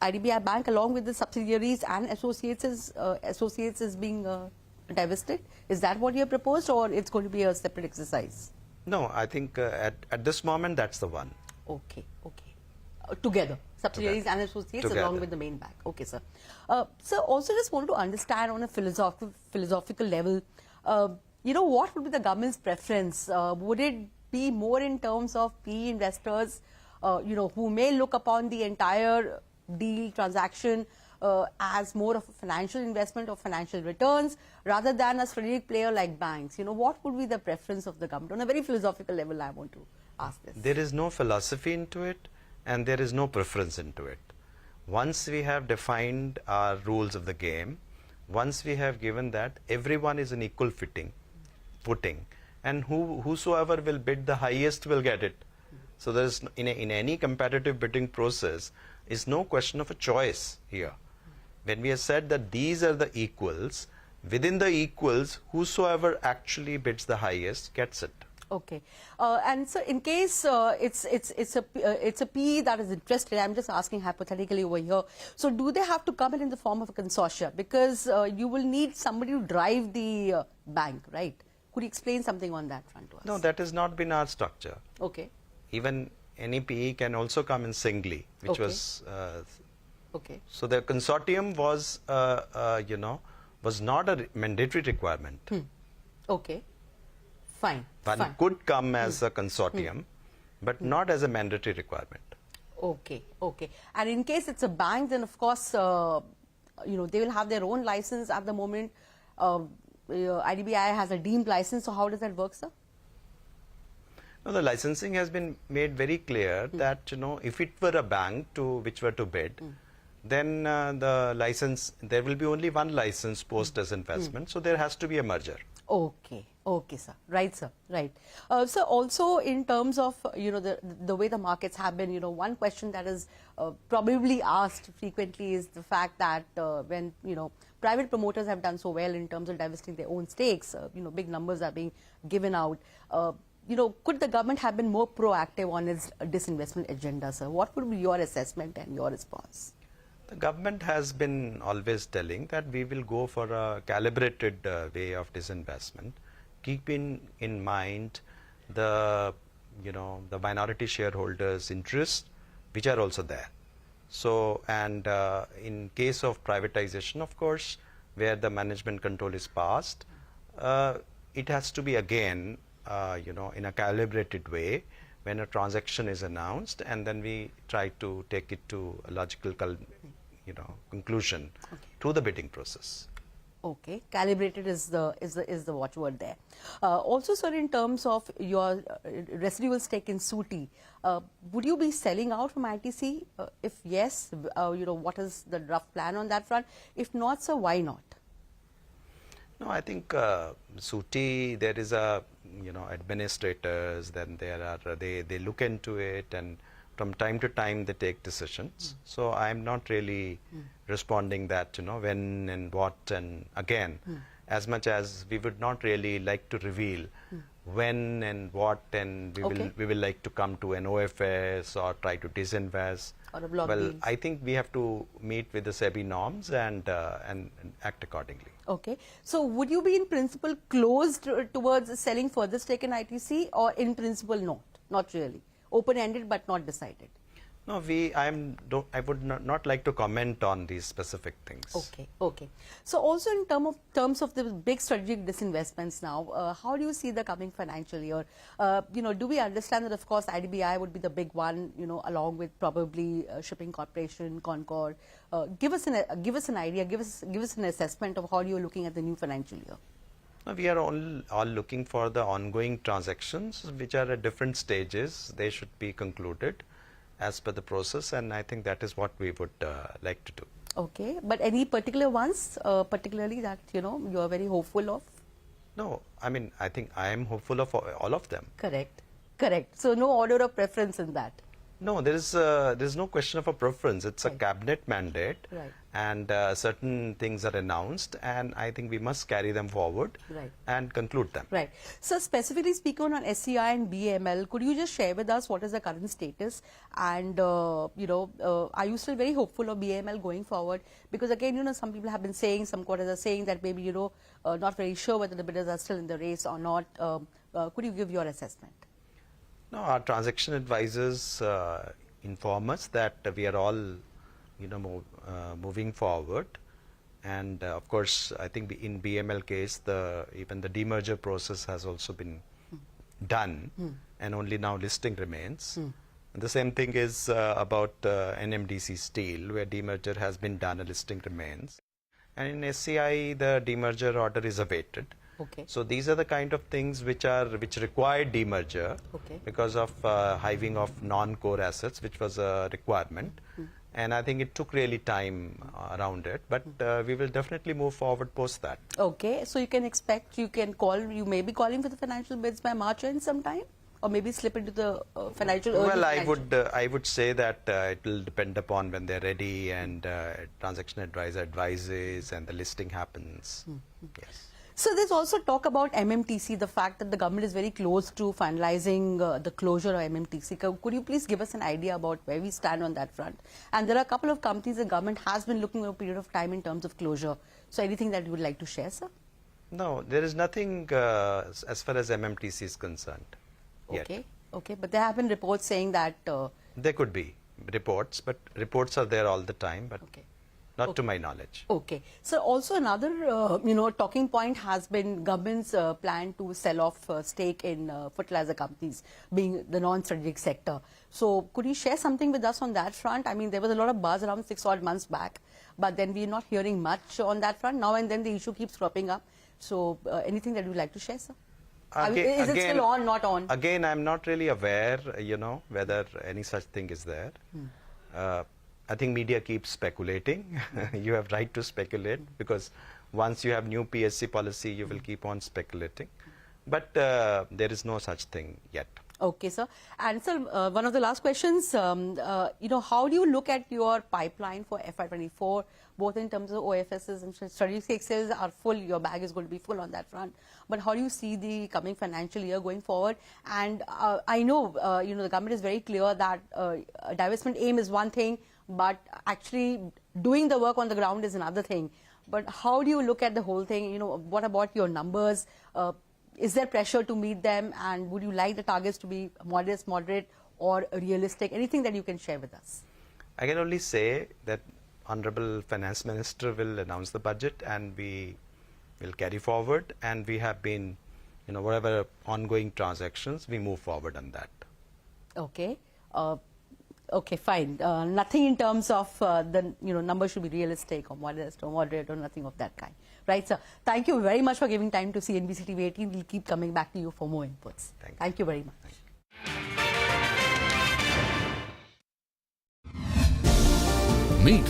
IDBI Bank along with the subsidiaries and associates is being divested? Is that what you have proposed, or it's going to be a separate exercise? No, I think at this moment that's the one. Okay, okay. Together, subsidiaries and associates Together. along with the main bank. Okay, sir. Sir, also just want to understand on a philosophical level, what would be the government's preference? Would it be more in terms of PE investors, who may look upon the entire deal transaction as more of a financial investment or financial returns rather than a strategic player like banks? What would be the preference of the government? On a very philosophical level, I want to ask this. There is no philosophy into it and there is no preference into it. Once we have defined our rules of the game, once we have given that, everyone is in equal footing, and whosoever will bid the highest will get it. So there is in any competitive bidding process is no question of a choice here. When we have said that these are the equals, within the equals, whosoever actually bids the highest gets it. Okay, and so in case it's a PE that is interested, I'm just asking hypothetically over here. So do they have to come in the form of a consortia? Because you will need somebody to drive the bank, right? Could you explain something on that front to us? No, that has not been our structure. Okay. Even any PE can also come in singly, which Okay. was. Okay. So the consortium was, was not a mandatory requirement. Okay. Fine. One Fine. could come as a consortium, but not as a mandatory requirement. Okay. Okay. And in case it's a bank, then of course, they will have their own license at the moment. IDBI has a deemed license. So how does that work, sir? No, the licensing has been made very clear that, if it were a bank which were to bid, then the license, there will be only one license post as investment. So there has to be a merger. Okay. Okay, sir. Right, sir. Right. So also in terms of, the way the markets have been, one question that is probably asked frequently is the fact that when, private promoters have done so well in terms of divesting their own stakes, big numbers are being given out. Could the government have been more proactive on its disinvestment agenda, sir? What would be your assessment and your response? The government has been always telling that we will go for a calibrated way of disinvestment, keeping in mind the minority shareholders' interests, which are also there. So, and in case of privatization, of course, where the management control is passed, it has to be again, in a calibrated way when a transaction is announced, and then we try to take it to a logical conclusion through the bidding process. Okay, calibrated is the watchword there. Also, sir, in terms of your residual stake in Sooty, would you be selling out from ITC? If yes, what is the rough plan on that front? If not, sir, why not? No, I think Sooty, there is a administrators. Then there are they look into it, and from time to time they take decisions. So I am not really responding that when and what, and again, as much as we would not really like to reveal when and what, and we will like to come to an OFS or try to disinvest. Or a block well, deal. I think we have to meet with the SEBI norms and act accordingly. Okay. So would you be in principle closed towards selling further stake in ITC, or in principle not? Not really. Open-ended but not decided. No, I would not like to comment on these specific things. Okay, okay. So also in terms of the big strategic disinvestments now, how do you see the coming financial year? Do we understand that of course IDBI would be the big one, along with probably Shipping Corporation, Concord. Give us an idea, give us an assessment of how you're looking at the new financial year. We are all looking for the ongoing transactions which are at different stages. They should be concluded as per the process, and I think that is what we would like to do. Okay, but any particular ones, particularly that you are very hopeful of? No, I mean, I think I am hopeful of all of them. Correct, correct. So no order of preference in that. No, there is no question of a preference. It's a Right. cabinet mandate, Right. and certain things are announced, and I think we must carry them forward Right. and conclude them. Right. So specifically speaking on SCI and BML, could you just share with us what is the current status? And, are you still very hopeful of BML going forward? Because again, some people have been saying, some quarters are saying that maybe, not very sure whether the bidders are still in the race or not. Could you give your assessment? No, our transaction advisors inform us that we are all, moving forward. And of course, I think in BML case, even the demerger process has also been done, and only now listing remains. And the same thing is about NMDC Steel, where demerger has been done, a listing remains. And in SCI, the demerger order is awaited. Okay. So these are the kind of things which require demerger Okay. because of hiving of non-core assets, which was a requirement. And I think it took really time around it, but we will definitely move forward post that. Okay. So you may be calling for the financial bids by March end sometime? Or maybe slip into the financial... early Well, financial. I would say that it will depend upon when they're ready and transaction advisor advises and the listing happens. Yes. So there's also talk about MMTC, the fact that the government is very close to finalizing the closure of MMTC. Could you please give us an idea about where we stand on that front? And there are a couple of companies the government has been looking at a period of time in terms of closure. So anything that you would like to share, sir? No, there is nothing as far as MMTC is concerned yet. Okay, okay. But there have been reports saying that... There could be reports, but reports are there all the time, but okay. not to my knowledge. Okay. So also another, talking point has been government's plan to sell off stake in fertilizer companies, being the non-strategic sector. So could you share something with us on that front? I mean, there was a lot of buzz around 6 odd months back, but then we're not hearing much on that front. Now and then the issue keeps cropping up. So anything that you'd like to share, sir? Is it still on, not on? Again, I'm not really aware, whether any such thing is there. I think media keeps speculating. You have right to speculate because once you have new PSC policy, you will keep on speculating. But there is no such thing yet. Okay, sir. And sir, one of the last questions, how do you look at your pipeline for FY24, both in terms of OFSs and strategic sales are full, your bag is going to be full on that front. But how do you see the coming financial year going forward? And I know, the government is very clear that divestment aim is one thing, but actually doing the work on the ground is another thing. But how do you look at the whole thing? What about your numbers? Is there pressure to meet them? And would you like the targets to be modest, moderate, or realistic? Anything that you can share with us? I can only say that Honorable Finance Minister will announce the budget and we will carry forward. And we have been, whatever ongoing transactions, we move forward on that. Okay. Okay, fine. Nothing in terms of the numbers should be realistic or modest or moderate or nothing of that kind. Right, sir. Thank you very much for giving time to CNBC TV 18. We'll keep coming back to you for more inputs. Thank you very much. Thank you. Meet